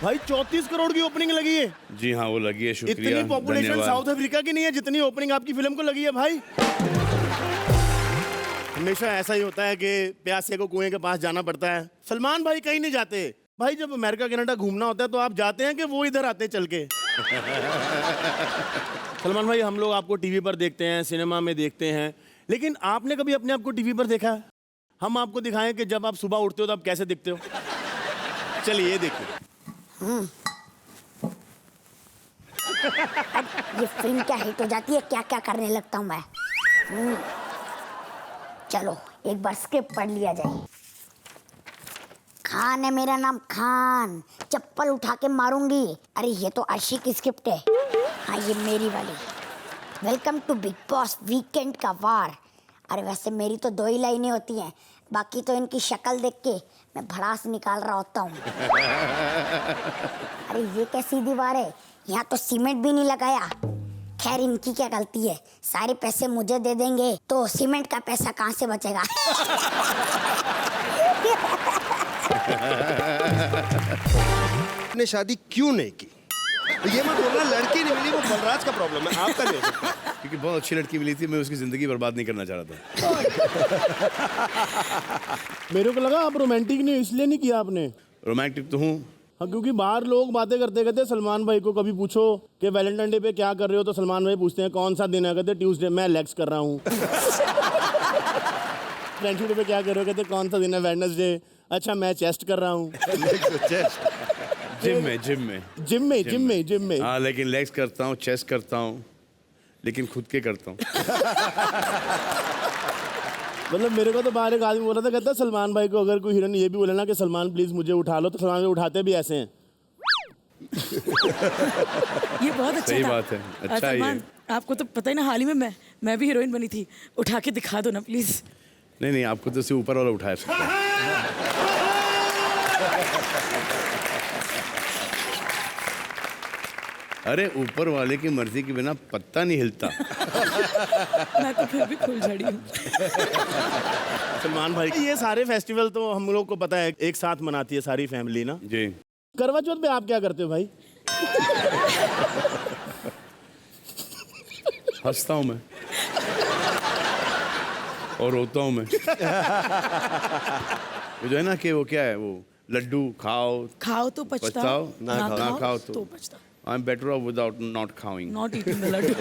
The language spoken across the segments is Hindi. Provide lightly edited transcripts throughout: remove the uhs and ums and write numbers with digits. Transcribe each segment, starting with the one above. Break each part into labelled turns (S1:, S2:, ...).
S1: भाई 34 करोड़ की ओपनिंग लगी है।
S2: जी हाँ, वो लगी है, शुक्रिया,
S1: इतनी पॉपुलेशन
S2: धन्यवाद।
S1: साउथ अफ्रीका की नहीं है जितनी ओपनिंग आपकी फिल्म को लगी है भाई। हमेशा ऐसा ही होता है कि प्यासे को कुएं के पास जाना पड़ता है। सलमान भाई कहीं नहीं जाते भाई, जब अमेरिका कनाडा घूमना होता है तो आप जाते हैं कि वो इधर आते हैं चल के? सलमान भाई, हम लोग आपको टीवी पर देखते हैं, सिनेमा में देखते हैं, लेकिन आपने कभी अपने आप को टीवी पर देखा है? हम आपको दिखाएं कि जब आप सुबह उठते हो तो आप कैसे दिखते हो। चलिए ये देखिए।
S3: अब ये फिल्म क्या हिट हो जाती है, क्या क्या करने लगता हूँ मैं। चलो एक बार स्क्रिप्ट पढ़ लिया जाए। खान है मेरा नाम, खान, चप्पल उठा के मारूंगी। अरे ये तो अर्शी की स्क्रिप्ट है। हाँ ये मेरी वाली। Welcome to Bigg Boss weekend का वार। अरे वैसे मेरी तो 2 ही लाइनें होती हैं, बाकी तो इनकी शक्ल देख के मैं भड़ास निकाल रहा होता हूँ। अरे ये कैसी दीवार है, यहाँ तो सीमेंट भी नहीं लगाया। खैर इनकी क्या गलती है, सारे पैसे मुझे दे देंगे तो सीमेंट का पैसा कहाँ से बचेगा।
S4: ने शादी क्यों नहीं की? ये मत बोलना लड़की नहीं मिली, वो बलराज का प्रॉब्लम है, आपका नहीं हो सकता।
S2: क्योंकि बहुत अच्छी लड़की मिली थी, मैं उसकी ज़िंदगी बर्बाद नहीं करना चाह रहा था।
S1: मेरे को लगा आप रोमांटिक नहीं, इसलिए नहीं किया आपने।
S2: रोमांटिक तो हूँ।
S1: हाँ, क्योंकि बाहर लोग बातें करते कहते सलमान भाई को कभी पूछो कि वैलेंटाइन डे पे क्या कर रहे हो, तो सलमान भाई पूछते हैं कौन सा दिन है, कहते ट्यूसडे, मैं लेग्स कर रहा हूँ। फ्रेंडशिप डे पे क्या कर रहे हो, कहते कौन सा दिन है, वेडनेसडे, अच्छा मैं चेस्ट कर रहा हूँ। जिम में।
S2: हाँ, लेकिन लेग्स करता हूँ, चेस्ट करता हूँ, लेकिन खुद के करता हूँ।
S1: मतलब मेरे को तो बाहर एक आदमी बोला था, कहता सलमान भाई को अगर कोई हीरोइन ये भी बोले ना कि सलमान प्लीज मुझे उठा लो, तो सलमान भाई उठाते भी ऐसे हैं।
S5: ये बहुत अच्छा
S2: सही
S5: था।
S2: बात है, अच्छा ही है।
S5: सलमान, आपको तो पता ही ना, हाल ही में मैं भी हीरोइन बनी थी। उठा के दिखा दो ना प्लीज।
S2: नहीं, आपको तो सिर्फ ऊपर वाला उठाया सकता है। अरे ऊपर वाले की मर्जी के बिना पत्ता नहीं हिलता।
S5: मैं तो फिर भी फुलझड़ी हूँ।
S1: सलमान भाई ये सारे फेस्टिवल तो हम लोग को पता है एक साथ मनाती है सारी फैमिली ना।
S2: जी।
S1: करवा चौथ पे आप क्या करते हो भाई?
S2: हंसता हूँ मैं और रोता हूँ मैं। वो जो है ना कि वो क्या है, वो लड्डू
S5: खाओ तो
S2: पछताओ,
S5: ना
S2: खाओ
S5: तो पछताओ।
S2: I am better off without not खाइंग।
S5: Not eating the laddoo.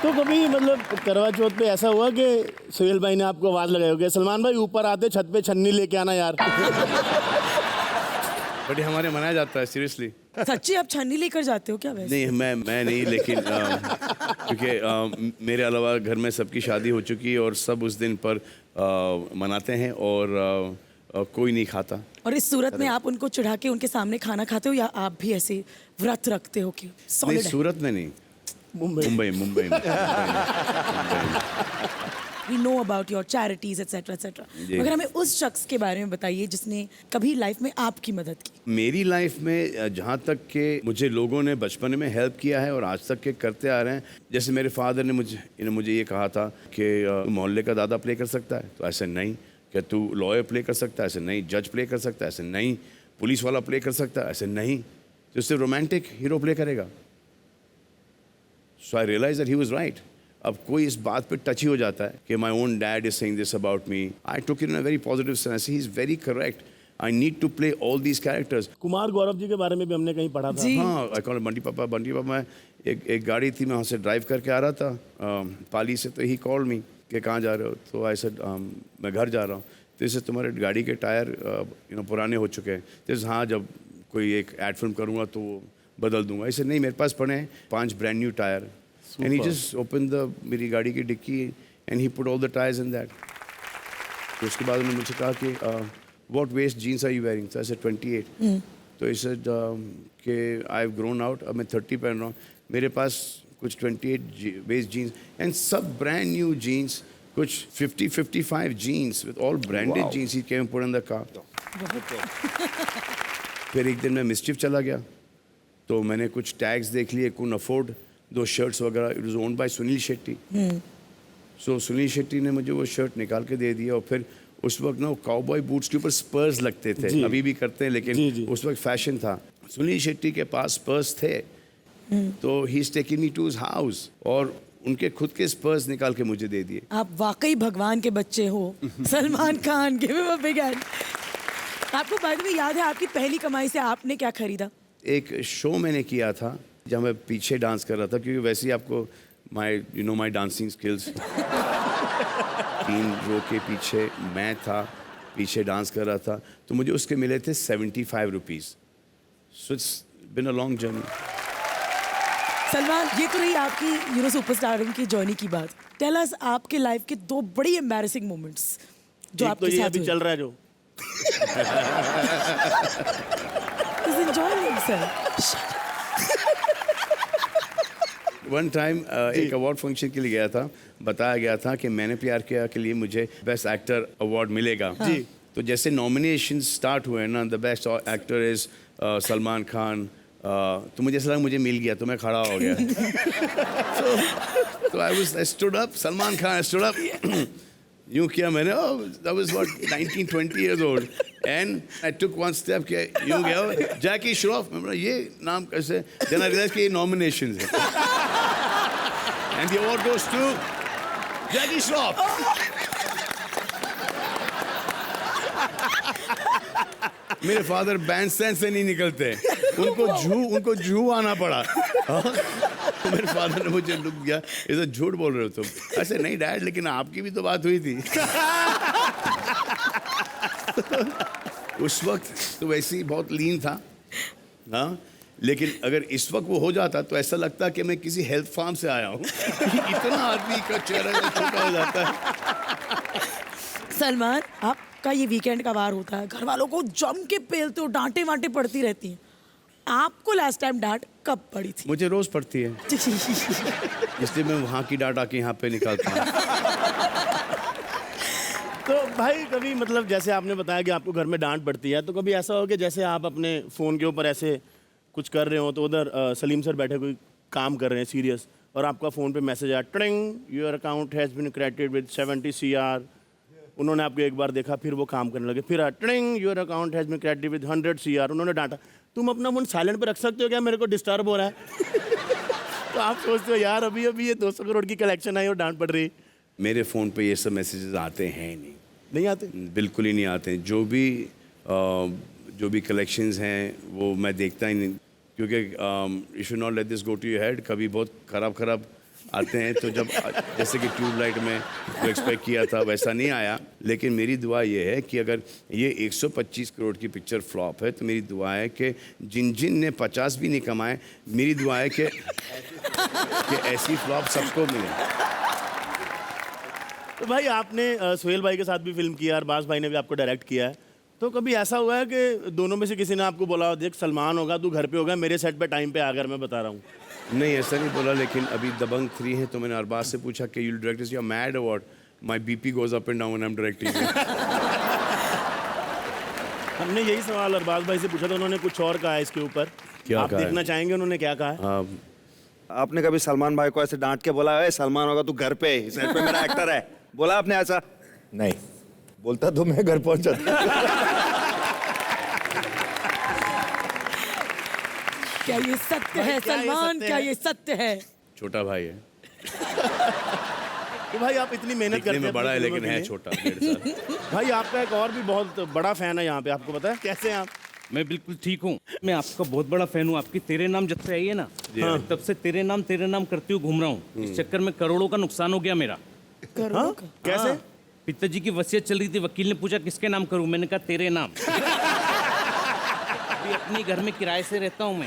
S1: तो कभी मतलब करवा चौथ पे ऐसा हुआ कि सुहेल भाई ने आपको आवाज लगाई होगी, सलमान भाई ऊपर आते छत पे छन्नी लेके आना यार?
S2: बट हमारे मनाया जाता है सीरियसली।
S5: सच्ची आप छन्नी लेकर जाते हो क्या वैसे?
S2: नहीं, मैं नहीं, लेकिन क्योंकि मेरे अलावा घर में सबकी शादी हो चुकी है और सब उस दिन पर मनाते हैं और कोई नहीं खाता।
S5: और इस सूरत में आप उनको चढ़ा के उनके सामने खाना खाते हो, या आप भी ऐसे व्रत रखते हो कि
S2: नहीं,
S5: सॉलिड है?
S2: सूरत में नहीं, मुंबई में।
S5: We know about your charities etc etc. मगर हमें उस शख्स के बारे में बताइए जिसने कभी लाइफ में आपकी मदद की।
S2: मेरी लाइफ में जहाँ तक के मुझे लोगों ने बचपन में हेल्प किया है और आज तक के करते आ रहे हैं, जैसे मेरे फादर ने मुझे ये कहा था कि मोहल्ले का दादा प्ले कर सकता है, तो ऐसे नहीं। क्या तू लॉयर प्ले कर सकता है? ऐसे नहीं। जज प्ले कर सकता है? ऐसे नहीं। पुलिस वाला प्ले कर सकता है? ऐसे नहीं। तो सिर्फ रोमांटिक हीरो प्ले करेगा। So I realise that he was right. अब कोई इस बात पे टच ही हो जाता है कि my own dad is saying this about me, I took it in a very positive sense. He is very correct. I need to play all these characters.
S1: Kumar Gaurav ji के बारे में भी हमने कहीं पढ़ा था।
S2: हाँ, आई कॉल बंटी पापा। मैं एक गाड़ी थी, मैं वहाँ से ड्राइव करके आ रहा था पाली से, तो ही कॉल मी कि कहाँ जा रहे हो? तो आई सेड मैं घर जा रहा हूँ। तो इससे तुम्हारे गाड़ी के टायर पुराने हो चुके हैं। तो हाँ, जब कोई एक एड फिल्म करूँगा तो वो बदल दूंगा। इसे नहीं, मेरे पास पड़े हैं 5 brand new tyre. And he just open मेरी गाड़ी की dicky and he put all the tyres in that. तो उसके बाद उन्होंने मुझसे कहा कि what waist jeans are you wearing? तो आई सेड 28। तो ही सेड कि आई हैव ग्रोन आउट, अब मैं 30 पहन रहा हूँ। मेरे पास कुछ 28 वेस्ट जीन्स एंड सब ब्रांड न्यू जीन्स, कुछ 50-55 jeans with all branded jeans he came put in the car. फिर एक दिन मैं मिस्चिफ चला गया, तो मैंने कुछ टैग्स देख लिए, कुन अफोर्ड 2 शर्ट्स वगैरह। It was owned by Sunil Shetty. So Sunil Shetty ने मुझे वो शर्ट निकाल के दे दिया और फिर उस वक्त ना काउबॉय बूट्स के ऊपर स्पर्स लगते थे,
S1: जी।
S2: अभी भी करते हैं, लेकिन
S1: जी, जी।
S2: उस वक्त फैशन था। सुनील शेट्टी के पास स्पर्स थे, तो he is taking me to his house और उनके खुद के स्पर्स निकाल के मुझे दे दिए।
S5: आप वाकई भगवान के बच्चे हो। Salman Khan, give him a big hand. आपको बाद में याद है आपकी पहली कमाई से आपने क्या खरीदा?
S2: एक शो मैंने किया था जहाँ मैं पीछे डांस कर रहा था, क्योंकि वैसे ही आपको माई डांसिंग स्किल्स 3 रो के पीछे मैं था, पीछे डांस कर रहा था, तो मुझे उसके मिले थे 75 rupees. So it's been a long journey.
S5: Salman, ये तो रही आपकी सुपरस्टारिंग की जर्नी की बात। टेल अस आपके लाइफ के 2 बड़ी एम्बैरेसिंग मोमेंट्स जो
S1: एक
S5: आपके
S1: तो ये
S5: साथ
S1: अभी
S5: हुए।
S1: चल रहा है जो,
S5: He's enjoying himself.
S2: One time एक अवार्ड फंक्शन के लिए गया था, बताया गया था कि मैंने प्यार किया के लिए मुझे बेस्ट एक्टर अवार्ड मिलेगा। जी। तो जैसे नॉमिनेशन स्टार्ट हुए ना, the best actor is Salman Khan, तो मुझे ऐसा लगा मुझे मिल गया, तो मैं खड़ा हो गया। तो I stood up, Salman Khan, I stood up. यूं किया मैंने, that was what 19-20 years old, and I took one step के यूं गया, जैकी श्रॉफ, मैं बोला ये नाम कैसे, then I realized कि ये nominations है, and the award goes to जैकी श्रॉफ। मेरे फादर बैंड स्टैंड से नहीं निकलते, उनको जू आना पड़ा। तो मेरे फादर ने मुझे लुक गया, ये तो झूठ बोल रहे हो तुम। ऐसे नहीं डैड, लेकिन आपकी भी तो बात हुई थी। उस वक्त तो वैसे ही बहुत लीन था, हाँ, लेकिन अगर इस वक्त वो हो जाता तो ऐसा लगता कि मैं किसी हेल्थ फार्म से आया हूँ। इतना आदमी का चेहरा छोटा हो जाता है।
S5: सलमान, आपका ये वीकेंड का वार होता है, घर वालों को जम के पेलते हो, डांटे वांटे पड़ती रहती हैं। आपको लास्ट टाइम डांट कब पड़ी थी?
S2: मुझे रोज पड़ती है, इसलिए मैं वहाँ की डांट आके यहाँ पे निकालता हूँ।
S1: तो भाई कभी मतलब जैसे आपने बताया कि आपको घर में डांट पड़ती है, तो कभी ऐसा हो कि जैसे आप अपने फ़ोन के ऊपर ऐसे कुछ कर रहे हो, तो उधर सलीम सर बैठे कोई काम कर रहे हैं सीरियस, और आपका फ़ोन पे मैसेज आया, tring your account has been credited with 70 CR। उन्होंने आपको एक बार देखा, फिर वो काम करने लगे, फिर tring your account has been credited with 100 CR। उन्होंने डांटा, तुम अपना फ़ोन साइलेंट पे रख सकते हो क्या, मेरे को डिस्टर्ब हो रहा है। तो आप सोचते हो यार अभी ये 200 करोड़ की कलेक्शन आई और डांट पड़ रही।
S2: मेरे फ़ोन पे ये सब मैसेजेस आते हैं
S1: नहीं आते?
S2: बिल्कुल ही नहीं आते। जो भी कलेक्शंस हैं वो मैं देखता ही नहीं, क्योंकि you should not let this go to your head. कभी बहुत खराब आते हैं, तो जब जैसे कि ट्यूबलाइट में जो एक्सपेक्ट किया था वैसा नहीं आया। लेकिन मेरी दुआ ये है कि अगर ये 125 करोड़ की पिक्चर फ्लॉप है, तो मेरी दुआ है कि जिन ने 50 भी नहीं कमाए, मेरी दुआ है कि ऐसी फ्लॉप सबको मिले।
S1: तो भाई आपने सोहेल भाई के साथ भी फिल्म किया, अरबाज भाई ने भी आपको डायरेक्ट किया है, तो कभी ऐसा हुआ है कि दोनों में से किसी ने आपको बोला, देख सलमान होगा तू घर पे होगा, मेरे सेट पे टाइम पे आकर, मैं बता रहा हूँ?
S2: नहीं, ऐसा नहीं बोला, लेकिन अभी दबंग 3 है, तो मैंने अरबाज से पूछा कि you direct this, you are mad और what? My BP goes up and down when I am directing.
S1: हमने यही सवाल अरबाज भाई से पूछा था, उन्होंने कुछ और कहा है इसके ऊपर।
S2: क्या
S1: आप
S2: कहा है?
S1: देखना चाहेंगे उन्होंने क्या कहा है?
S4: आपने कभी सलमान भाई को ऐसे डांट के बोला है, सलमान होगा तू घर पे, इस सेट पे मेरा एक्टर है, बोला आपने ऐसा?
S6: नहीं, बोलता तो मैं घर पहुंच जाता।
S5: क्या ये सत्य है
S1: क्या ये
S5: सलमान?
S1: सत्य
S5: क्या
S1: है?
S5: ये सत्य है?
S2: छोटा भाई है,
S1: तो भाई आप इतनी मेहनत
S2: दिखने
S1: करते
S2: में
S1: हैं
S2: बड़ा है,
S1: अपनी
S2: लेकिन
S1: फिल्मों
S2: है
S1: के
S2: छोटा, 1.5 साल।
S1: लिए। भाई आपका एक और भी बहुत बड़ा फैन है यहाँ पे, आपको पता है? कैसे हैं आप?
S7: मैं बिल्कुल ठीक हूँ। मैं आपका बहुत बड़ा फैन हूँ। आपकी तेरे नाम जब से आई है ना, तब से तेरे नाम करते हुए घूम रहा हूँ। इस चक्कर में करोड़ों का नुकसान हो गया मेरा।
S5: करोड़ों का?
S1: कैसे?
S7: पिताजी की वसीयत चल रही थी, वकील ने पूछा किसके नाम करूँ, मैंने कहा तेरे नाम। अभी अपने घर में किराए से रहता हूँ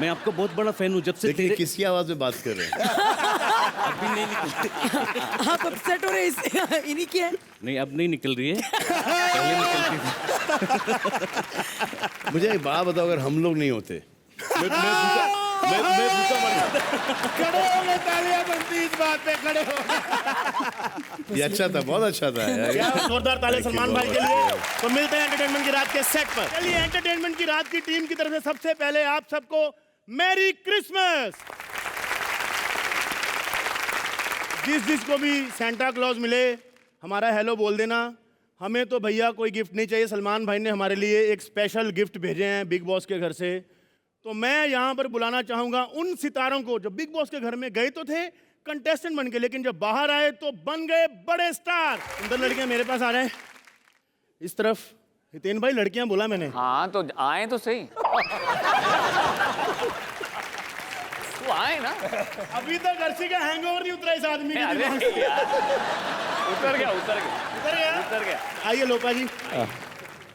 S7: मैं आपका बहुत बड़ा फैन हूँ जब से
S2: लेकिन
S7: तेरे।
S2: किसकी आवाज में बात कर रहे हैं?
S7: अभी नहीं निकल
S5: आप अपसेट हो रहे हैं इन्हीं की है?
S7: नहीं, अब नहीं निकल रही है, पहले निकलती थी।
S2: मुझे एक बात बताओ, अगर हम लोग नहीं होते, मैं भूखा मर जाता।
S1: खड़े हो गए, तालियां बनती इस बात पे, खड़े हो।
S2: ये अच्छा था, बहुत अच्छा था यार।
S1: क्या जोरदार तालियां
S2: Thank you,
S1: सलमान भाई के
S2: बहुत
S1: लिए। तो मिलते हैं एंटरटेनमेंट की रात के सेट पर। चलिए, एंटरटेनमेंट की रात की टीम की तरफ से सबसे पहले आप सबको मैरी क्रिसमस। जिसको भी सेंटा क्लॉज मिले, हमारा हेलो बोल देना। हमें तो भैया कोई गिफ्ट नहीं चाहिए, सलमान भाई ने हमारे लिए एक स्पेशल गिफ्ट भेजे हैं बिग बॉस के घर से। तो मैं यहाँ पर बुलाना चाहूँगा उन सितारों को जो बिग बॉस के घर में गए तो थे कंटेस्टेंट बन के, लेकिन जब बाहर आए तो बन गए बड़े स्टार। सुंदर लड़कियाँ मेरे पास आ रहे हैं, इस तरफ। हितेन भाई लड़कियाँ बोला मैंने।
S8: हाँ तो आए तो सही। तू आए ना।
S1: अभी तक अर्शी का हैंगओवर नहीं उतरा इस आदमी के
S8: अरे
S1: दिमाग से।
S8: यार, उतर गया।
S1: उतर गया। आइए Lopa ji.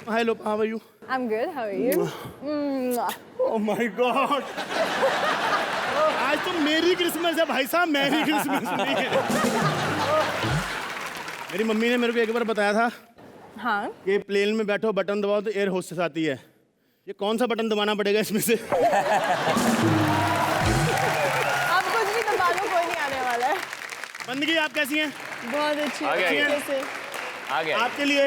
S1: Hi Lopa, how are you?
S9: I'm good. How are you?
S1: Oh my god, आज तो मेरी क्रिसमस है भाई साहब, मेरी क्रिसमस नहीं है। मेरी मम्मी ने मेरे को एक बार बताया था
S9: हाँ.
S1: कि प्लेन में बैठो बटन दबाओ तो एयर होस्टेस आती है। ये कौन सा बटन दबाना पड़ेगा इसमें से?
S9: आप कुछ भी दबा लो, कोई नहीं आने वाला है.
S1: बंदगी आप कैसी हैं?
S9: बहुत अच्छी
S8: आ गया,
S9: अच्छे से.
S8: आ गया।
S1: आपके लिए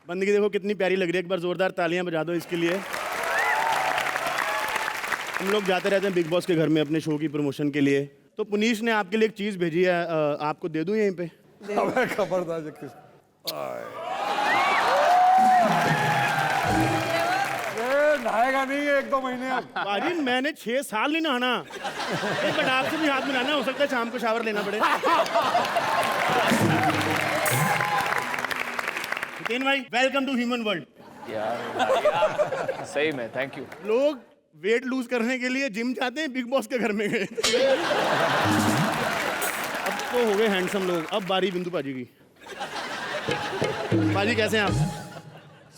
S1: बंदगी देखो कितनी प्यारी लग रही है, एक बार जोरदार तालियां बजा दो इसके लिए। हम लोग जाते रहते हैं बिग बॉस के घर में अपने शो की प्रमोशन के लिए, तो पुनीश ने आपके लिए एक चीज़ भेजी है, आपको दे दूं यहीं पे?
S6: खबरदार नहाएगा नहीं 1-2 महीने अब।
S1: बाजी मैंने 6 साल नहीं नहाना, बट आपसे भी हाथ मिलाना, हो सकता है शाम को शावर लेना पड़े। हितेन भाई, वेलकम टू ह्यूमन वर्ल्ड।
S8: यार सही में थैंक यू।
S1: लोग वेट लूज करने के लिए जिम जाते हैं, बिग बॉस के घर में गए। अब तो हो गए हैंडसम लोग, अब बारी बिंदु पाजी की। पाजी कैसे हैं आप?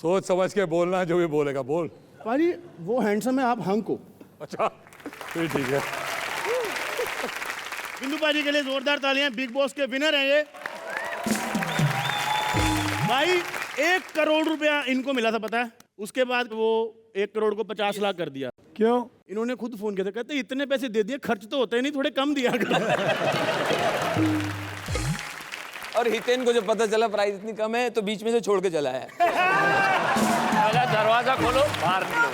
S6: सोच समझ के बोलना, जो भी बोलेगा बोल।
S1: पाजी वो हैंडसम है, आप हंक हो।
S6: अच्छा फिर ठीक है।
S1: बिंदु पाजी के लिए जोरदार तालियां, बिग बॉस के विनर हैं ये। भाई 1 करोड़ रुपया इनको मिला था पता है, उसके बाद वो 1 करोड़ को 50 लाख कर दिया।
S6: क्यों?
S1: इन्होंने खुद फोन किया था, कहते इतने पैसे दे दिए, खर्च तो होते नहीं, थोड़े कम दिया करो।
S10: और हितेन को जब पता चला प्राइस इतनी कम है तो बीच में से छोड़ के चला है।
S8: दरवाजा खोलो, बाहर निकलो।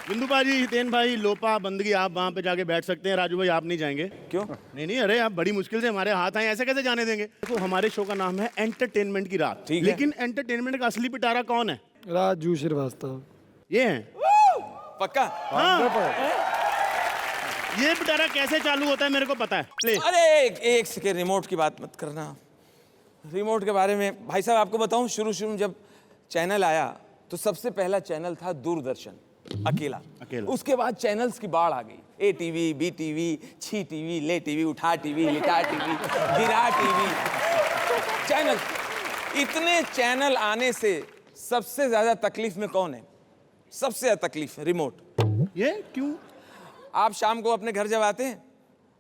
S1: बिंदु पाजी, हितेन भाई, लोपा, बंदगी, आप वहां पे जाके बैठ सकते हैं। राजू भाई आप नहीं जाएंगे?
S10: क्यों?
S1: नहीं, अरे आप बड़ी मुश्किल से हमारे हाथ आए, ऐसे कैसे जाने देंगे? देखो हमारे शो का नाम है एंटरटेनमेंट की रात,
S10: ठीक है।
S1: लेकिन एंटरटेनमेंट का असली पिटारा कौन है?
S6: राजू श्रीवास्तव।
S1: ये है।
S10: पक्का?
S1: हाँ। ये पिटारा कैसे चालू होता है मेरे को पता है। प्ले।
S10: अरे एक सेकेंड, रिमोट की बात मत करना। रिमोट के बारे में भाई साहब आपको बताऊं, शुरू में जब चैनल आया तो सबसे पहला चैनल था दूरदर्शन, अकेला। उसके बाद चैनल्स की बाढ़ आ गई, ए टीवी, बी टीवी, छी टीवी, ले टीवी, उठा टीवी, लिटा टीवी, गिरा टीवी, चैनल। इतने चैनल आने से सबसे ज्यादा तकलीफ में कौन है? सबसे ज्यादा तकलीफ है रिमोट।
S1: ये क्यों?
S10: आप शाम को अपने घर जब आते हैं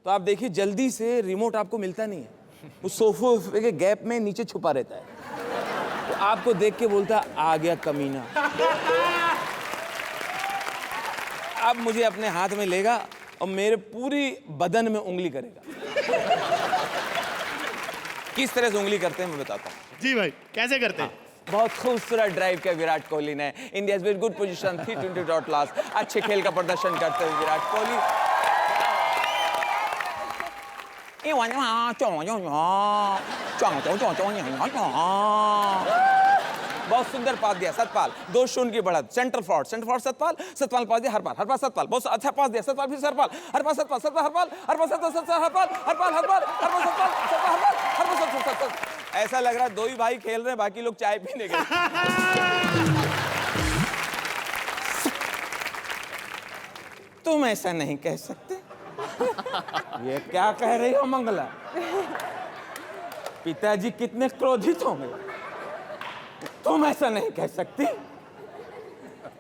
S10: तो आप देखिए जल्दी से रिमोट आपको मिलता नहीं है, वो सोफे के गैप में नीचे छुपा रहता है। तो आपको देख के बोलता आ गया कमीना। अब मुझे अपने हाथ में लेगा और मेरे पूरी बदन में उंगली करेगा। किस तरह से उंगली करते हैं मैं बताता हूँ।
S1: जी भाई कैसे करते हैं?
S10: बहुत खूबसूरत ड्राइव किया विराट कोहली ने। India is very good position, 320 dot loss. अच्छे खेल का प्रदर्शन करते हुए विराट कोहली। बहुत सुंदर पास दिया सतपाल, 2-0 की बढ़त। सेंटर फॉरवर्ड सतपाल, सतपाल पास दिया हरपाल सतपाल, बहुत अच्छा पास दिया सतपाल, फिर हरपाल सतपाल हरपाल सतपाल। ऐसा लग रहा है 2 ही भाई खेल रहे हैं, बाकी लोग चाय पीने गए। तुम ऐसा नहीं कह सकते। ये क्या कह रही हो मंगला? पिताजी कितने क्रोधित होंगे। तुम ऐसा नहीं कह सकती।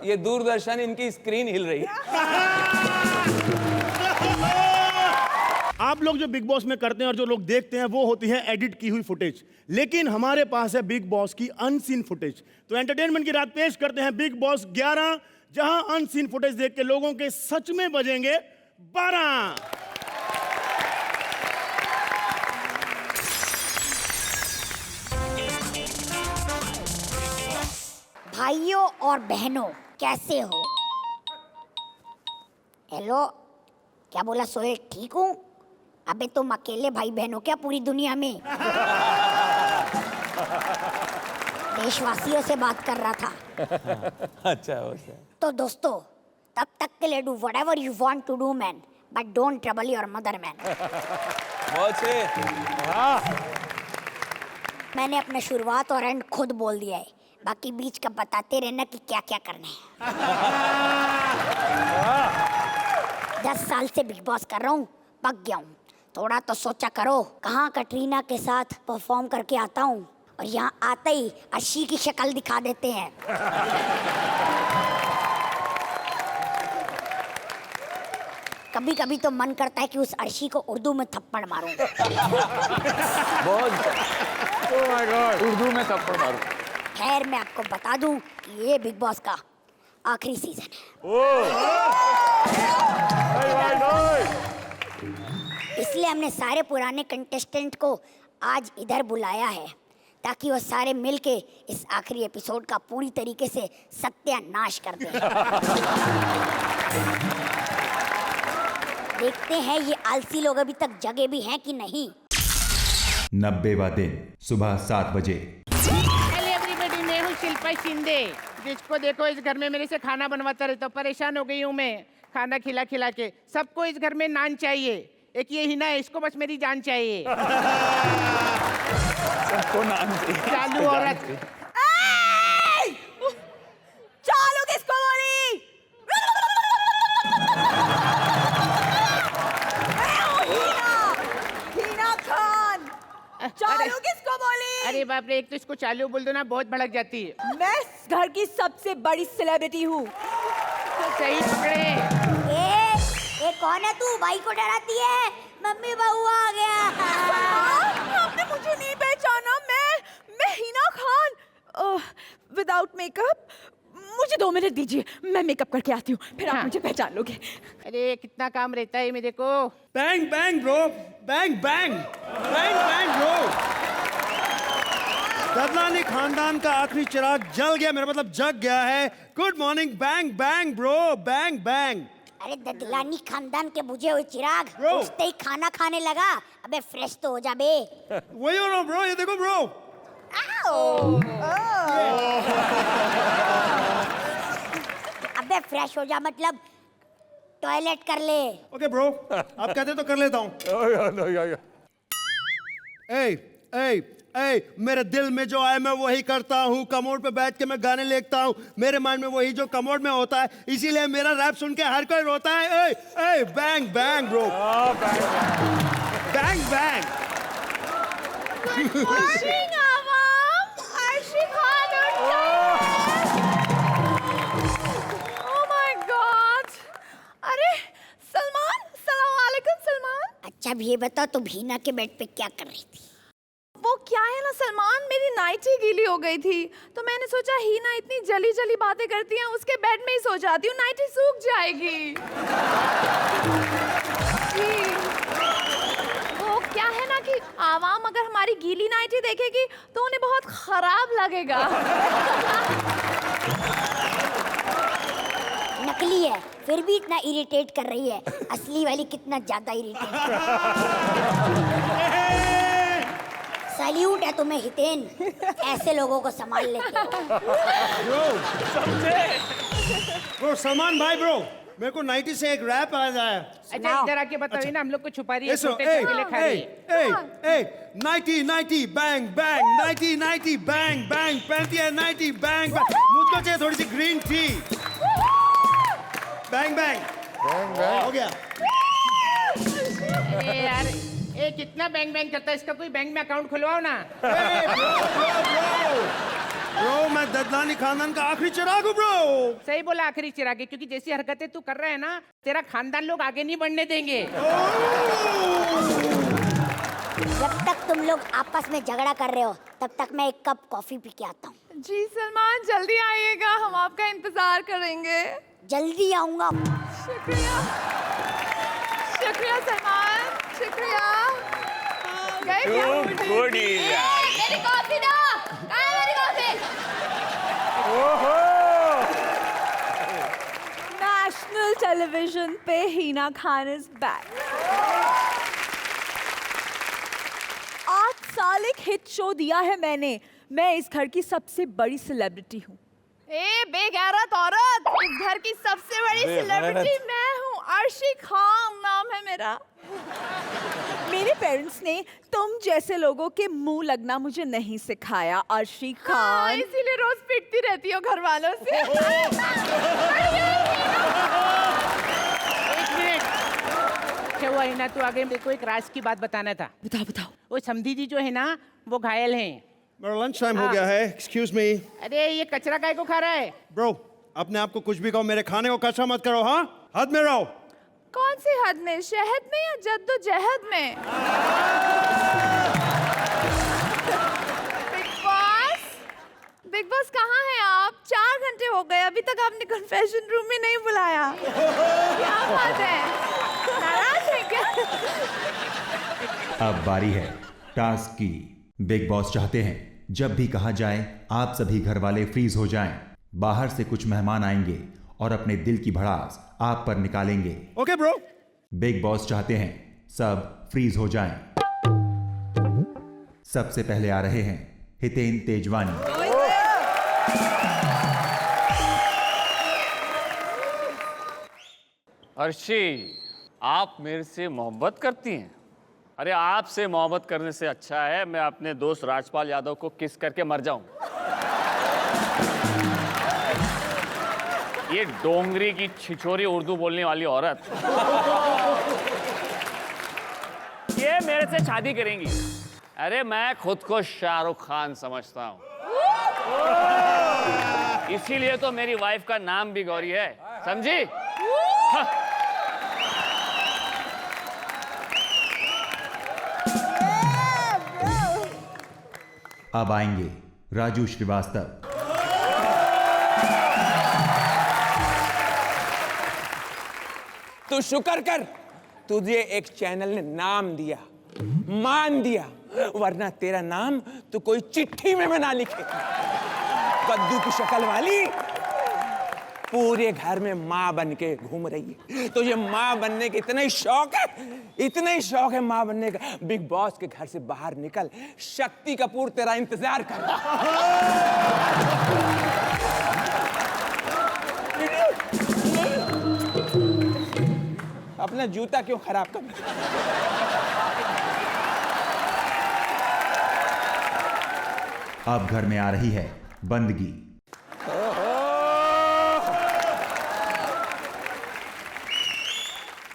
S10: ये दूरदर्शन, इनकी स्क्रीन हिल रही है।
S1: आप लोग जो बिग बॉस में करते हैं और जो लोग देखते हैं वो होती है एडिट की हुई फुटेज, लेकिन हमारे पास है बिग बॉस की अनसीन फुटेज। तो एंटरटेनमेंट की रात पेश करते हैं बिग बॉस 11, जहां अनसीन फुटेज देख के लोगों के सच में बजेंगे 12।
S3: भाइयों और बहनों कैसे हो? हेलो, क्या बोला सोहेल? ठीक हूँ। अबे तुम अकेले भाई बहन हो क्या पूरी दुनिया में? देशवासियों से बात कर रहा था।
S10: अच्छा वैसे
S3: तो दोस्तों, तब तक के लिए do whatever you want to do man, but don't trouble your mother man.
S10: बहुत से
S3: मैंने अपना शुरुआत और एंड खुद बोल दिया है, बाकी बीच का बताते रहना कि क्या क्या करना है। 10 साल से बिग बॉस कर रहा हूँ, पक गया हूँ। थोड़ा तो सोचा करो, कहाँ कटरीना के साथ परफॉर्म करके आता हूँ और यहाँ आते ही अर्शी की शक्ल दिखा देते हैं। कभी कभी तो मन करता है कि उस अर्शी को उर्दू में थप्पड़ मारूं।
S10: बहुत
S8: उर्दू में थप्पड़ मारो।
S3: खैर, मैं आपको बता दूं कि ये बिग बॉस का आखिरी सीजन है। इसलिए हमने सारे पुराने कंटेस्टेंट को आज इधर बुलाया है ताकि वो सारे मिलके इस आखिरी एपिसोड का पूरी तरीके से सत्यानाश कर दें। देखते हैं ये आलसी लोग अभी तक जगे भी हैं कि नहीं।
S11: 90वां दिन सुबह 7 बजे।
S12: हेलो एवरीबॉडी, मैं हूँ शिल्पा शिंदे। जिसको देखो इस घर में मेरे से खाना बनवाता रहता हूँ। परेशान हो गई हूँ मैं खाना खिला खिला के। सबको इस घर में नान चाहिए। एक ये हिना है, इसको बस मेरी जान चाहिए।
S8: सबको नाम चाहिए।
S12: चालू औरत।
S9: चालू किसको बोली? हीना खान। चालू किसको बोली?
S12: अरे बाप रे, एक तो इसको चालू बोल दो ना, बहुत भड़क जाती है।
S9: मैं इस घर की सबसे बड़ी सेलिब्रिटी हूँ।
S12: तो सही पकड़े।
S3: ए कौन है तू? भाई को डराती है? मम्मी बहू आ गया।
S9: आपने मुझे नहीं पहचाना? मैं हीना खान विदाउट मेकअप। मुझे 2 मिनट दीजिए, मैं मेकअप करके आती हूँ, फिर आप मुझे पहचान लोगे।
S12: अरे कितना काम रहता है मेरे को।
S1: Bang bang bro, bang bang, bang bang bro. Dadlani खानदान का आखिरी चिराग जल गया, मेरा मतलब जग गया है। Good morning bang bang bro, bang bang.
S3: अरे ददलानी खानदान के बुझे हुए चिराग
S1: Bro.
S3: उठते ही खाना खाने लगा। अबे फ्रेश तो हो जा बे।
S1: वही हो रहा हूँ ब्रो, ये देखो ब्रो।
S3: अबे फ्रेश हो जा मतलब टॉयलेट कर ले।
S1: ओके ब्रो, आप कहते तो कर लेता हूँ। मेरे दिल में जो आए मैं वही करता हूँ। कमोड पे बैठ के मैं गाने लिखता हूँ। मेरे माइंड में वही जो कमोड में होता है, इसीलिए मेरा रैप सुन के हर कोई रोता है। Bang bang bro, bang bang.
S9: Oh my God! अरे सलमान, सलाम वालेकुम सलमान।
S3: अच्छा अब ये बताओ तुम हीना के बेड पे क्या कर रही थी?
S9: वो क्या है ना सलमान, मेरी नाइटी गीली हो गई थी तो मैंने सोचा हीना इतनी जली जली बातें करती हैं, उसके बेड में ही सो जाती हूँ, नाइटी सूख जाएगी। जी। वो क्या है ना कि आवाम अगर हमारी गीली नाइटी देखेगी तो उन्हें बहुत खराब लगेगा।
S3: नकली है फिर भी इतना इरिटेट कर रही है, असली वाली कितना ज्यादा इरिटेट। सैल्यूट है तुम्हें हितेन, ऐसे लोगों को संभाल लेते हो।
S1: ब्रो सलमान भाई ब्रो, मेरे को 90 से एक रैप आ जाए।
S12: अच्छा इधर आके बताइए ना, हम लोग को छुपा रही है।
S1: Yes, sir.
S12: छोटे के लिए खा रही है। 90 bang bang, 90 bang bang, 90 bang. मुझको चाहिए थोड़ी सी ग्रीन टी। बैंग बैंग हो गया। अरे यार ये कितना बैंग बैंग करता है, इसका कोई बैंक में अकाउंट खुलवाओ ना। ब्रो मैं ददलानी खानदान का आखिरी चिराग हूँ ब्रो। सही बोला, आखिरी चिराग है, क्योंकि जैसी हरकतें तू कर रहा है ना, तेरा खानदान लोग आगे नहीं बढ़ने देंगे।
S3: जब तक तुम लोग आपस में झगड़ा कर रहे हो तब तक मैं एक कप कॉफी पी के आता हूँ।
S9: जी सलमान जल्दी आइएगा, हम आपका इंतजार करेंगे।
S3: जल्दी आऊंगा।
S9: शुक्रिया शुक्रिया सलमान, शुक्रिया। गए क्या?
S8: गुड
S9: मेरी कॉफी दो, कहाँ है मेरी कॉफी? नेशनल टेलीविजन पे हीना खान इज बैक। साल एक हिट शो दिया है मैंने। मैं इस घर की सबसे बड़ी सेलिब्रिटी हूँ।
S13: ए बेगैरत औरत, इस घर की सबसे बड़ी सेलिब्रिटी मैं हूँ। अर्शी खान नाम है मेरा।
S9: मेरे पेरेंट्स ने तुम जैसे लोगों के मुंह लगना मुझे नहीं सिखाया अर्शी खान।
S13: हाँ, इसीलिए रोज पिटती रहती हो घर वालों से।
S12: एक मिनट, क्या हुआ है ना, तू आगे मेरे को एक राज की बात बताना था।
S9: बताओ बताओ।
S12: वो समधी जी जो है ना, वो घायल हैं।
S6: मेरा लंच टाइम हो गया है, एक्सक्यूज मी।
S12: अरे ये कचरा काय को खा रहा है?
S6: ब्रो, अपने आप को कुछ भी कहो, मेरे खाने को कचरा मत करो। हाँ, हद में रहो।
S13: कौन सी हद में? शहद में या जद्दोजहद में? बिग बॉस कहाँ हैं आप? 4 घंटे हो गए, अभी तक आपने कन्फेशन रूम में नहीं बुलाया। क्या बात है, नाराज है क्या?
S11: अब बारी है टास्क की। बिग बॉस चाहते हैं जब भी कहा जाए आप सभी घर वाले फ्रीज हो जाएं। बाहर से कुछ मेहमान आएंगे और अपने दिल की भड़ास आप पर निकालेंगे।
S6: Okay bro.
S11: बिग बॉस चाहते हैं सब फ्रीज हो जाएं। सबसे पहले आ रहे हैं हितेन तेजवानी।
S8: अर्शी, आप मेरे से मोहब्बत करती हैं? अरे आपसे मोहब्बत करने से अच्छा है मैं अपने दोस्त राजपाल यादव को किस करके मर जाऊं। ये डोंगरी की छिछोरी उर्दू बोलने वाली औरत ये मेरे से शादी करेंगी। अरे मैं खुद को शाहरुख खान समझता हूं, इसीलिए तो मेरी वाइफ का नाम भी गौरी है, समझी?
S11: अब आएंगे राजू श्रीवास्तव।
S10: तू शुक्र कर तुझे एक चैनल ने नाम दिया, मान दिया, वरना तेरा नाम तो कोई चिट्ठी में ना लिखे। कद्दू की शक्ल वाली पूरे घर में माँ बन के घूम रही है। तो ये माँ बनने के इतना ही शौक है, इतना ही शौक है माँ बनने का। बिग बॉस के घर से बाहर निकल, शक्ति कपूर तेरा इंतजार कर रहा अपना जूता क्यों खराब कर?
S11: अब घर में आ रही है बंदगी।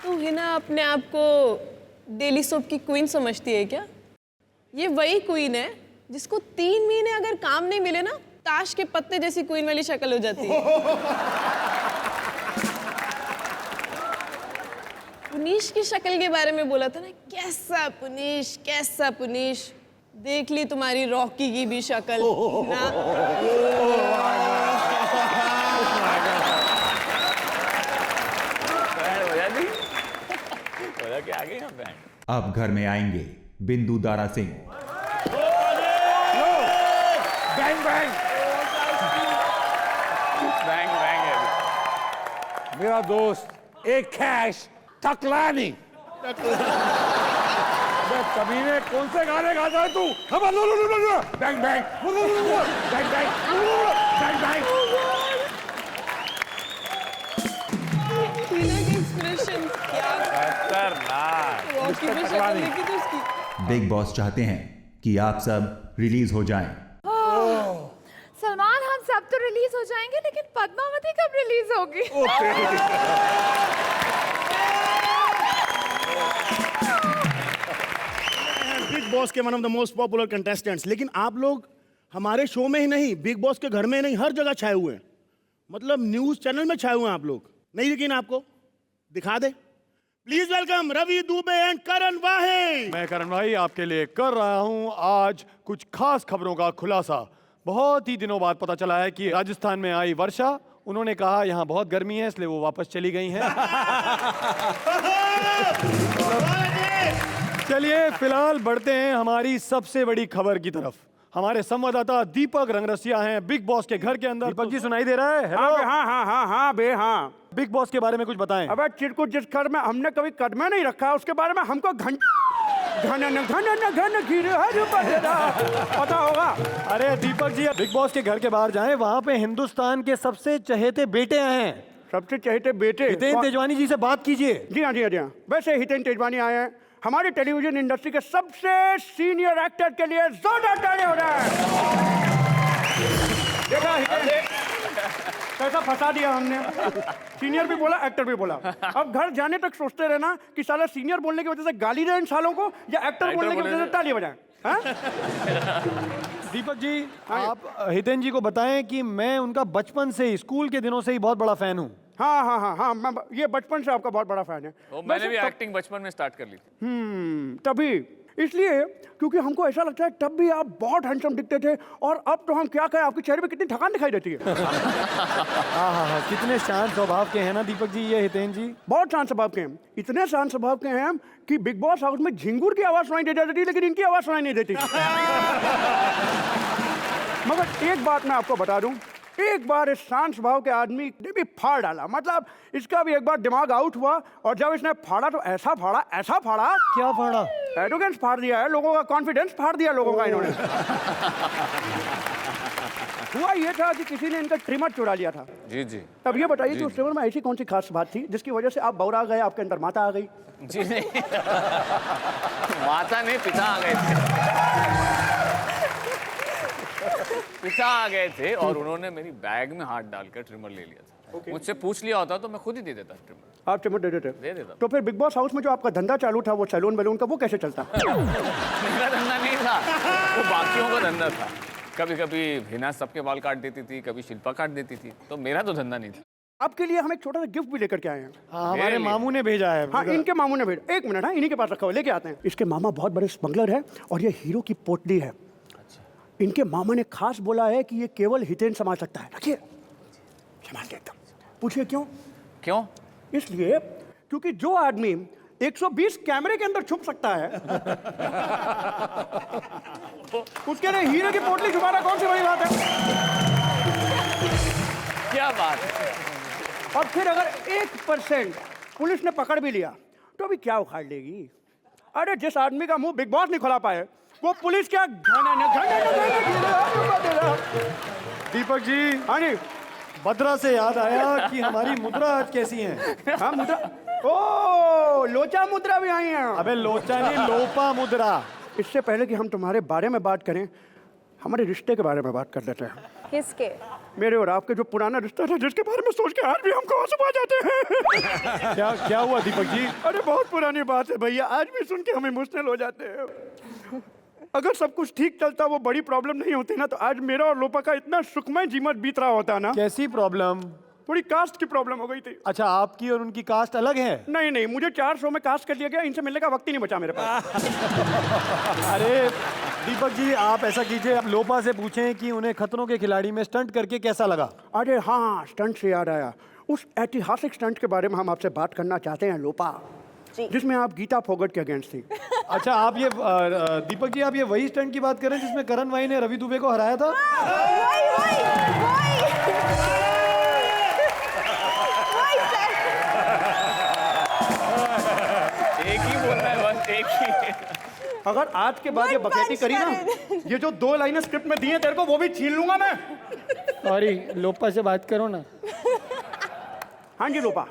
S14: तू हिना अपने आप को डेली सोप की क्वीन समझती है क्या? ये वही क्वीन है जिसको 3 महीने अगर काम नहीं मिले ना, ताश के पत्ते जैसी क्वीन वाली शक्ल हो जाती है। पुनीश की शक्ल के बारे में बोला था ना, कैसा पुनीश, कैसा पुनीश। देख ली तुम्हारी रॉकी की भी शक्ल ना।
S11: अब घर में आएंगे बिंदु Dara Singh.
S8: Bang bang bang bang है। मेरा दोस्त एक कैश टकलानी। कमीने कौन से गाने गाता है तू? Bang bang bang bang bang.
S14: Hina के एक्सप्रेशन क्या
S8: खतरनाक।
S14: रॉकी में शक्ल देखी थी उसकी।
S11: बिग बॉस चाहते हैं कि आप सब रिलीज हो जाएं।
S13: सलमान, हम सब तो रिलीज हो जाएंगे, लेकिन पद्मावती कब रिलीज होगी?
S1: बिग बॉस के one of the most popular contestants, लेकिन आप लोग हमारे शो में ही नहीं, बिग बॉस के घर में नहीं, हर जगह छाए हुए हैं। मतलब न्यूज चैनल में छाए हुए हैं आप लोग। नहीं यकीन आपको? दिखा दे please. Welcome Ravi Dubey and Karan Wahi.
S15: मैं करण भाई आपके लिए कर रहा हूं आज कुछ खास खबरों का खुलासा। बहुत ही दिनों बाद पता चला है कि राजस्थान में आई वर्षा, उन्होंने कहा यहाँ बहुत गर्मी है इसलिए वो वापस चली गई हैं। चलिए फिलहाल बढ़ते हैं हमारी सबसे बड़ी खबर की तरफ। हमारे संवाददाता दीपक रंगरसिया हैं बिग बॉस के घर के अंदर। दीपक जी सुनाई दे रहा है?
S16: हाँ बे हाँ।
S15: बिग बॉस के बारे में कुछ बताएं।
S16: अबे चिरकुट, जिस घर में हमने कभी कदम नहीं रखा उसके बारे में हमको घंटा घन घन घन गिरहर बदरा, पता होगा।
S15: अरे दीपक जी, बिग बॉस के घर के बाहर जाएं, वहाँ पे हिंदुस्तान के सबसे चहेते बेटे आए हैं।
S16: सबसे चहेते बेटे
S15: हितेन तेजवानी जी से बात कीजिए।
S16: जी हाँ, जी हाँ, जी हाँ। वैसे हितेन तेजवानी आए हैं हमारी टेलीविजन इंडस्ट्री के सबसे सीनियर एक्टर के लिए, जोरदार ताली हो रहा है। देखा हितेन, कैसा फंसा दिया हमने। सीनियर भी बोला, एक्टर भी बोला। अब घर जाने तक सोचते रहना कि साला सीनियर बोलने की वजह से गाली दें इन सालों को, या एक्टर बोलने की वजह से ताली बजाएं।
S15: दीपक जी, आप हितेन जी को बताएं कि मैं उनका बचपन से ही, स्कूल के दिनों से ही बहुत बड़ा फैन हूँ।
S16: हाँ हाँ हाँ हाँ, मैं ये बचपन से आपका बहुत बड़ा फैन है।
S8: तो मैंने भी एक्टिंग बचपन में स्टार्ट कर ली थी।
S16: तभी इसलिए क्योंकि हमको ऐसा लगता है तब भी आप बहुत हैंडसम दिखते थे, और अब तो हम क्या कहें, आपके चेहरे पे कितनी थकान दिखाई देती है।
S15: हाँ हाँ हाँ, कितने शांत स्वभाव के हैं ना दीपक जी ये हितेन जी।
S16: बहुत शांत स्वभाव के हैं, इतने शांत स्वभाव के हैं कि बिग बॉस हाउस में झिंगुर की आवाज सुनाई दे जाती थी, लेकिन इनकी आवाज सुनाई नहीं देती। मगर एक बात मैं आपको बता दूं, एक बार इस शांत स्वभाव के आदमी ने भी फाड़ डाला, मतलब इसका भी एक बार दिमाग आउट हुआ, और जब इसने फाड़ा तो ऐसा फाड़ा, ऐसा फाड़ा।
S15: क्या फाड़ा?
S16: एरोगेंस फाड़ दिया है, लोगों का कॉन्फिडेंस फाड़ दिया लोगों का इन्होंने। हुआ ये था कि किसी ने इनका ट्रिमर चुरा लिया था।
S8: जी जी।
S16: अब ये बताइए कि उस ट्रिमर में ऐसी कौन सी खास बात थी जिसकी वजह से आप बौरा गए, आपके अंदर माता आ गई?
S8: जी नहीं, माता नहीं, पिता आ गए थे। पिता आ गए थे और उन्होंने मेरी बैग में हाथ डालकर ट्रिमर ले लिया था। मुझसे पूछ लिया होता तो मैं खुद ही दे देता ट्रिमर।
S16: आप ट्रिमर दे देते?
S8: दे देता।
S16: तो फिर बिग बॉस हाउस में जो आपका धंधा चालू था, वो सैलून बैलून का, वो कैसे चलता?
S8: मेरा धंधा नहीं था, वो बाकियों का धंधा था। कभी कभी हिना सबके बाल काट देती थी, कभी शिल्पा काट देती थी, तो मेरा तो धंधा नहीं था।
S16: आपके लिए हम एक छोटा सा गिफ्ट भी लेकर के आए हैं।
S15: हाँ, हमारे मामू ने भेजा है।
S16: हाँ, इनके मामू ने भेजा। एक मिनट, हाँ, इन्हीं के पास रखा हुआ, लेके आते हैं। इसके मामा बहुत बड़े स्मगलर है, और ये हीरो की पोटली है। इनके मामा ने खास बोला है कि ये केवल हितेन संभाल सकता है। रखिए, संभाल के एकदम। पूछिए क्यों?
S8: क्यों?
S16: इसलिए क्योंकि जो आदमी 120 कैमरे के अंदर छुप सकता है, उसके लिए हीरो की पोटली छुपाना कौन सी बड़ी बात है?
S8: क्या बात है।
S16: और फिर अगर 1% पुलिस ने पकड़ भी लिया तो अभी क्या उखाड़ लेगी? अरे जिस आदमी का मुंह बिग बॉस नहीं खुला पाए, वो पुलिस क्या
S15: दीपक जी,
S16: हाँ जी,
S15: बद्रा से याद आया कि हमारी मुद्रा आज कैसी है?
S16: हाँ, मुद्रा, ओ लोचा मुद्रा भी आई है।
S15: अबे लोचा नहीं, लोपा मुद्रा।
S16: इससे पहले कि हम तुम्हारे बारे में बात करें, हमारे रिश्ते के बारे में बात कर लेते हैं।
S13: किसके?
S16: मेरे और आपके जो पुराना रिश्ता था, जिसके बारे में सोच के आज भी हमको आंसू आ जाते हैं।
S15: क्या हुआ दीपक जी?
S16: अरे बहुत पुरानी बात है भैया, आज भी सुन के हम इमोशनल हो जाते हैं। अगर सब कुछ ठीक चलता, वो बड़ी प्रॉब्लम नहीं होती ना, तो आज मेरा और लोपा का इतना सुखमय जीवन बीत रहा होता ना।
S15: कैसी प्रॉब्लम?
S16: थोड़ी कास्ट की प्रॉब्लम हो गई थी।
S15: अच्छा, आपकी और उनकी कास्ट अलग है?
S16: नहीं नहीं, मुझे 4 शो में कास्ट कर दिया गया, इनसे मिलने का वक्त ही नहीं बचा मेरे पास।
S15: अरे दीपक जी, आप ऐसा कीजिए, आप लोपा से पूछें कि उन्हें खतरों के खिलाड़ी में स्टंट करके कैसा लगा।
S16: अरे हाँ, स्टंट से याद आया, उस ऐतिहासिक स्टंट के बारे में हम आपसे बात करना चाहते हैं लोपा, जिसमें आप गीता फोगट के अगेंस्ट थी।
S15: अच्छा, आप ये दीपक जी, आप ये वही स्टंट की बात कर रहे हैं जिसमें करण वाई ने रवि दुबे को हराया था?
S8: एक ही बोल रहा है बस, एक ही।
S16: अगर आज के बाद ये बकैती करी ना, ये जो 2 लाइनें स्क्रिप्ट में दी हैं तेरे को, वो भी छीन लूंगा मैं।
S15: सॉरी, लोपा से बात करो ना।
S16: हाँ जी लोपा।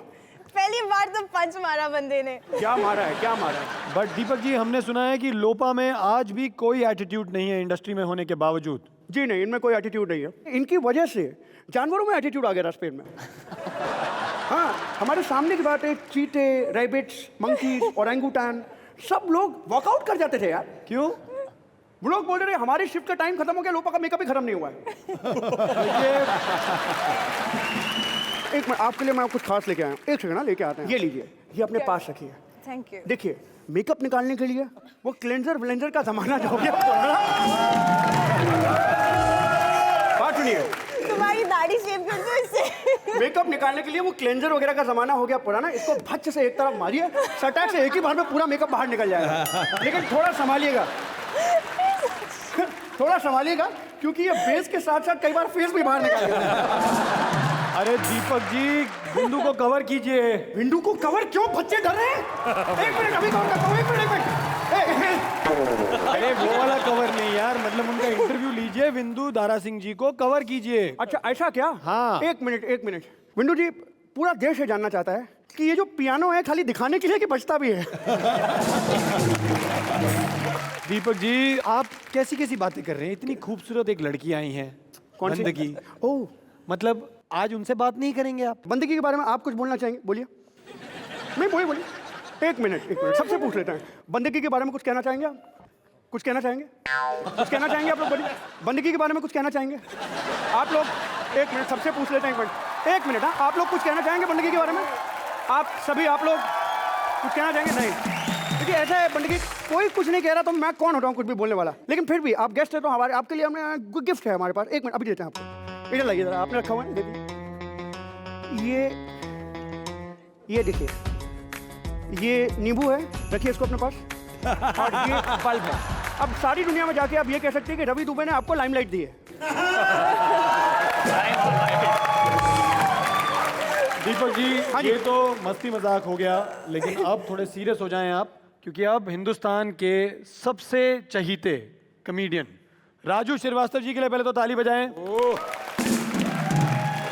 S13: पहली बार तो पंच मारा बंदे ने।
S16: क्या मारा है, क्या मारा है?
S15: बट दीपक जी, हमने सुना है कि लोपा में आज भी कोई एटीट्यूड नहीं है इंडस्ट्री में होने के बावजूद।
S16: जी नहीं, इनमें कोई एटीट्यूड नहीं है। इनकी वजह से जानवरों में एटीट्यूड आ गया स्पेन में। हाँ, हमारे सामने की बात है, चीते, रैबिट्स, मंकीज, ओरंगुटान, सब लोग वॉकआउट कर जाते थे यार।
S15: क्यों?
S16: वो लोग बोल रहे हमारी शिफ्ट का टाइम खत्म हो गया, लोपा का मेकअप भी खत्म नहीं हुआ है। एक मिनट, आपके लिए मैं कुछ खास लेके आया हूँ। एक सेकंड ना, लेके आते हैं। ये लीजिए, ये अपने पास रखिए।
S13: Thank you.
S16: देखिए, मेकअप निकालने के लिए वो क्लेंजर व्लेंजर का जमाना जो हो गया। बात सुनिए,
S13: तुम्हारी दाढ़ी शेव कर दो इससे।
S16: मेकअप निकालने के लिए वो क्लेंजर वगैरह का जमाना हो गया पुराना। इसको भच्च से एक तरफ मारिए, सटैक से एक ही बार में पूरा मेकअप बाहर निकल जाएगा। लेकिन थोड़ा संभालिएगा, थोड़ा संभालिएगा, क्योंकि ये फेस के साथ साथ कई बार फेस भी बाहर निकल जाएगा।
S15: अरे दीपक जी, बिंदु को कवर कीजिए।
S16: बिंदु को कवर क्यों? बच्चे डर रहे हैं। एक मिनट, अभी कवर करता हूँ। एक मिनट,
S15: अरे वो वाला कवर नहीं यार, मतलब उनका इंटरव्यू लीजिए, विंदु दारा सिंह जी को कवर कीजिए।
S16: अच्छा ऐसा क्या?
S15: हाँ।
S16: एक मिनट विंदु जी, पूरा देश ये जानना चाहता है कि ये जो पियानो है खाली दिखाने के लिए कि बजता भी है?
S15: दीपक जी, आप कैसी कैसी बातें कर रहे हैं? इतनी खूबसूरत एक लड़की आई हैं,
S16: कौन सी?
S15: बंदगी।
S16: ओह,
S15: मतलब आज उनसे बात नहीं करेंगे आप?
S16: बंदगी के बारे में आप कुछ बोलना चाहेंगे? बोलिए। नहीं बोलिए। एक मिनट सबसे पूछ लेते हैं, बंदगी के बारे में कुछ कहना चाहेंगे आप? कुछ कहना चाहेंगे? कुछ कहना चाहेंगे आप लोग? बंदगी के बारे में कुछ कहना चाहेंगे आप लोग? एक मिनट सबसे पूछ लेते हैं, एक मिनट। हाँ, आप लोग कुछ कहना चाहेंगे बंदगी के बारे में? आप लोग कुछ कहना चाहेंगे? नहीं, क्योंकि ऐसा है, बंदगी कोई कुछ नहीं कह रहा तो मैं कौन होता हूँ कुछ भी बोलने वाला। लेकिन फिर भी आप गेस्ट है तो हमारे आपके लिए हमने गिफ्ट है हमारे पास। एक मिनट अभी देते हैं आपको, इधर लाइए जरा, आपने रखा हुआ है, देखिए। ये देखिए, ये नींबू है, रखिए इसको अपने पास। और ये बल्ब है। अब सारी दुनिया में जाके आप ये कह सकते हैं कि रवि दुबे ने आपको लाइमलाइट दी है।
S15: दीपक जी,
S16: हाँ जी।
S15: ये तो मस्ती मजाक हो गया, लेकिन अब थोड़े सीरियस हो जाएं आप, क्योंकि अब हिंदुस्तान के सबसे चहीते कॉमेडियन राजू श्रीवास्तव जी के लिए पहले तो ताली बजाएं।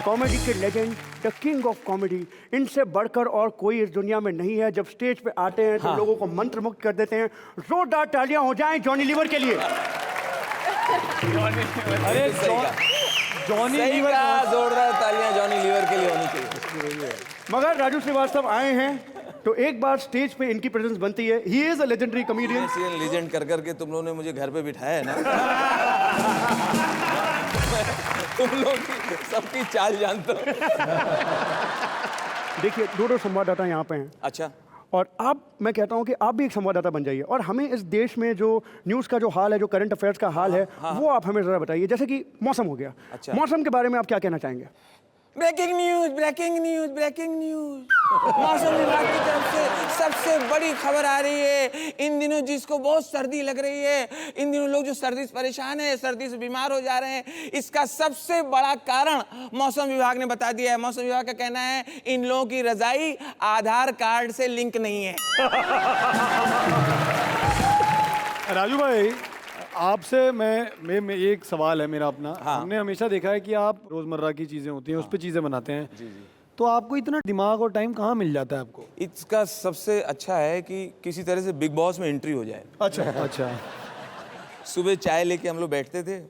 S16: कॉमेडी के legend, the king of comedy, इनसे बढ़कर और कोई इस दुनिया में नहीं है। जब स्टेज पे आते हैं तो लोगों को मंत्रमुग्ध कर देते हैं। जोरदार तालियां हो जाएं जॉनी लीवर के लिए।
S10: अरे
S4: जॉनी लीवर, जोरदार तालियां जॉनी लीवर के लिए होनी चाहिए।
S16: मगर राजू श्रीवास्तव आए हैं तो एक बार स्टेज पे इनकी प्रेजेंस बनती है। He is a legendary comedian.
S10: Legend कर करके तुम लोगों ने मुझे घर पे बिठाया है ना। तुम लोग सबकी चाल जानते हो।
S16: देखिए, दो संवाददाता यहाँ पे हैं।
S10: अच्छा।
S16: और मैं कहता हूँ कि आप भी एक संवाददाता बन जाइए और हमें इस देश में जो न्यूज़ का जो हाल है, जो करंट अफेयर्स का हाल है, वो आप हमें ज़रा बताइए। जैसे कि मौसम हो गया।
S10: अच्छा।
S16: मौसम के बारे में आप क्या कहना चाहेंगे?
S10: Breaking news, breaking news, breaking news. मौसम विभाग की तरफ से सबसे बड़ी खबर आ रही है। इन दिनों जिसको बहुत सर्दी लग रही है, इन दिनों लोग जो सर्दी से परेशान है, सर्दी से बीमार हो जा रहे हैं, इसका सबसे बड़ा कारण मौसम विभाग ने बता दिया है। मौसम विभाग का कहना है इन लोगों की रजाई आधार कार्ड से लिंक नहीं है।
S15: राजू भाई, आपसे मैं एक सवाल है मेरा अपना। हमने हमेशा देखा है कि आप रोजमर्रा की चीजें होती हैं, उस पर चीजें बनाते हैं। तो आपको इतना दिमाग और टाइम कहाँ मिल जाता है आपको?
S10: इसका सबसे अच्छा है कि किसी तरह से बिग बॉस में एंट्री हो जाए।
S15: अच्छा।
S10: सुबह चाय लेके हम लोग बैठते थे,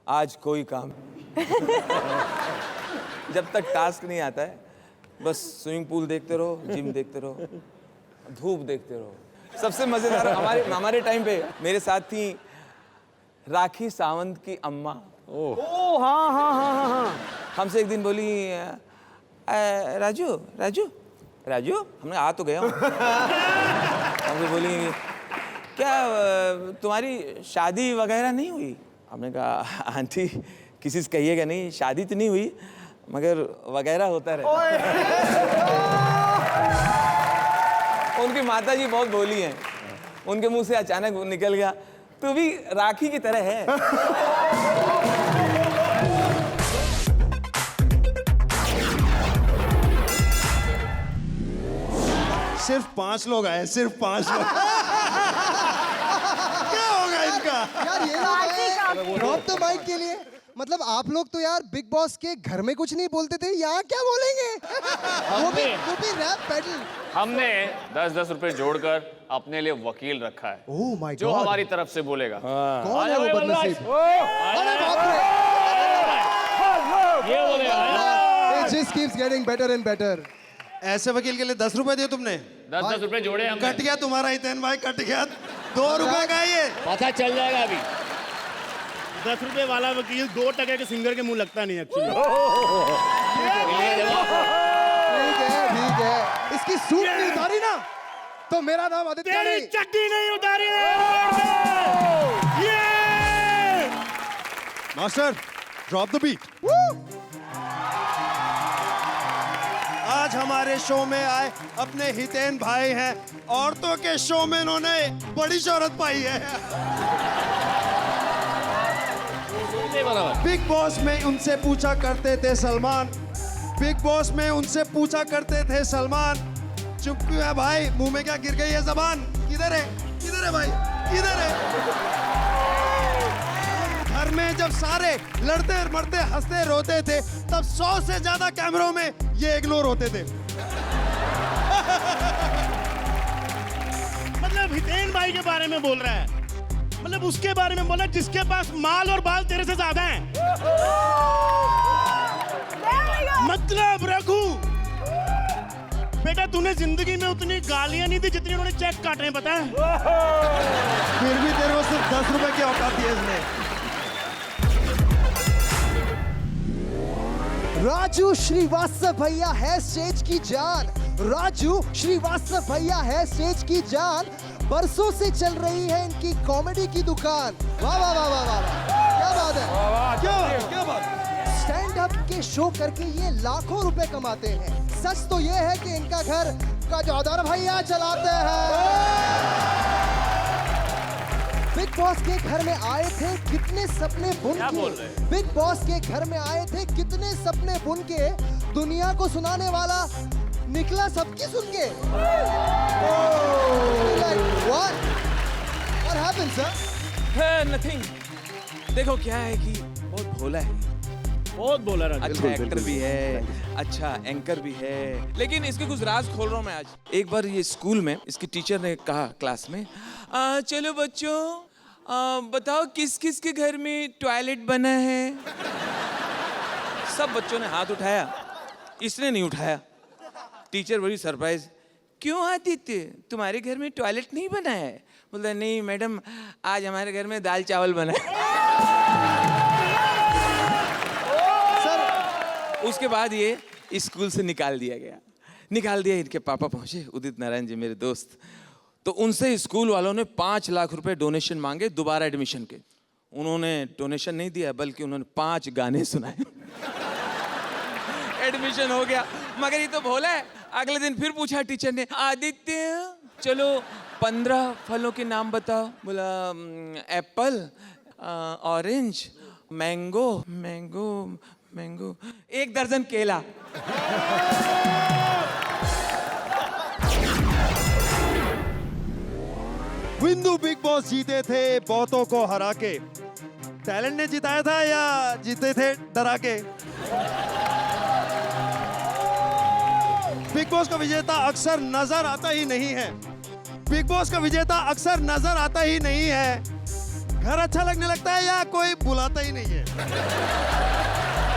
S10: आज कोई काम जब तक टास्क नहीं आता है, बस स्विमिंग पूल देखते रहो, जिम देखते रहो, धूप देखते रहो। सबसे मजेदार हमारे टाइम पे मेरे साथ थी राखी सावंत की अम्मा।
S16: ओह हाँ।
S10: हमसे एक दिन बोली, राजू राजू राजू, हमने आ तो गया हूँ। हमसे बोली, क्या तुम्हारी शादी वगैरह नहीं हुई? हमने कहा आंटी किसी से कहिएगा नहीं, शादी तो नहीं हुई मगर वगैरह होता रहता। उनकी माता जी बहुत भोली हैं, उनके मुंह से अचानक निकल गया, तू भी राखी की तरह है।
S6: सिर्फ 5 लोग आए, सिर्फ 5 लोग। क्या होगा इनका?
S17: यार ये ड्रॉप द माइक के लिए, मतलब आप लोग तो यार बिग बॉस के घर में कुछ नहीं बोलते थे, यहाँ क्या बोलेंगे? वो भी रैप बैटल।
S8: हमने 10-10 रुपए जोड़कर अपने लिए वकील रखा है।
S17: ओह माय
S8: जो
S17: गॉड,
S8: हमारी तरफ से बोलेगा।
S17: कौन है वो बदनसीब? अरे बाप रे,
S8: ये बोलेगा।
S17: it just keeps getting better and better।
S6: ऐसे वकील के लिए 10 रुपए दिए तुमने?
S8: 10-10 रुपए जोड़े हमने।
S6: कट गया तुम्हारा हितेन भाई, कट गया। 2 रुपए का ये
S8: पता चल जाएगा अभी।
S1: 10 रुपए वाला वकील 2 टके के सिंगर के मुंह लगता नहीं एक्चुअली।
S17: ठीक है, इसकी सूट नहीं उतारी ना तो मेरा नाम आदित्य नहीं।
S1: चड्डी नहीं उतारी।
S6: Master, drop the beat. आज हमारे शो में आए अपने हितेन भाई हैं। औरतों के शो में इन्होंने बड़ी शोहरत पाई है। बिग बॉस में उनसे पूछा करते थे सलमान, बिग बॉस में उनसे पूछा करते थे सलमान, चुप क्यों है भाई, मुंह में क्या गिर गई है जबान, किधर है? किधर है भाई, किधर है? घर में जब सारे लड़ते मरते हंसते रोते थे तब 100 से ज्यादा कैमरों में ये इग्नोर होते थे।
S1: मतलब हितेन भाई के बारे में बोल रहा है, मतलब उसके बारे में बोला जिसके पास माल और बाल तेरे से ज्यादा हैं। मतलब रघु बेटा तूने जिंदगी में उतनी गालियां नहीं दी जितनी उन्होंने चेक काटे हैं, पता है?
S6: फिर भी तेरे को सिर्फ 10 रुपए की औकात दी है इसने।
S17: राजू श्रीवास्तव भैया है स्टेज की जान। राजू श्रीवास्तव भैया है स्टेज की जान। बरसों से चल रही है इनकी कॉमेडी की दुकान। वाह वाह वाह वाह वाह, क्या बात है, क्या बात। स्टैंड अप के शो करके ये लाखों रुपए कमाते हैं। सच तो ये है कि इनका घर गजोदर भैया चलाते हैं। बिग बॉस के घर में आए थे कितने सपने बुन के, बिग बॉस के घर में आए थे कितने सपने बुन के, दुनिया को सुनाने वाला निकला सबकी सुन के। What happened, sir?
S10: नथिंग। देखो क्या है कि बहुत भोला है,
S1: बहुत बोला रहा,
S10: अच्छा एक्टर भी है, अच्छा एंकर भी है, लेकिन इसके कुछ राज खोल रहा हूँ मैं आज। एक बार ये स्कूल में इसकी टीचर ने कहा क्लास में, चलो बच्चों बताओ किस किस के घर में टॉयलेट बना है। सब बच्चों ने हाथ उठाया, इसने नहीं उठाया। टीचर बड़ी सरप्राइज, क्यों आदित्य तुम्हारे घर में टॉयलेट नहीं बना है? बोलता नहीं मैडम आज हमारे घर में दाल चावल बना है। उसके बाद ये स्कूल से निकाल दिया गया, निकाल दिया। इनके पापा पहुंचे, उदित नारायण जी मेरे दोस्त, तो उनसे स्कूल वालों ने 5 लाख रुपए डोनेशन मांगे दोबारा एडमिशन के। उन्होंने डोनेशन नहीं दिया बल्कि उन्होंने 5 गाने सुनाए। एडमिशन हो गया। मगर ये तो भोला है। अगले दिन फिर पूछा टीचर ने, आदित्य चलो 15 फलों के नाम बताओ। बोला Apple, orange, mango, mango, mango, 1 दर्जन केला।
S6: विंदु बिग बॉस जीते थे बहुतों को हरा के। टैलेंट ने जिताया था या जीते थे डरा के? बिग बॉस का विजेता अक्सर नजर आता ही नहीं है। बिग बॉस का विजेता अक्सर नजर आता ही नहीं है। घर अच्छा लगने लगता है या कोई बुलाता ही नहीं है?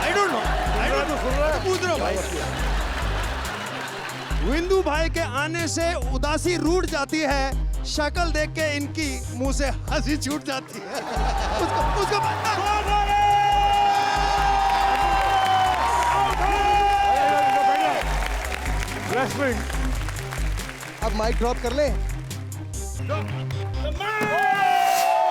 S6: I don't know. पूछ रहा हूं भाई। विंदु भाई के आने से उदासी रूठ जाती है, शक्ल देख के इनकी मुंह से हंसी छूट जाती है। उसको
S17: अब माइक ड्रॉप कर ले।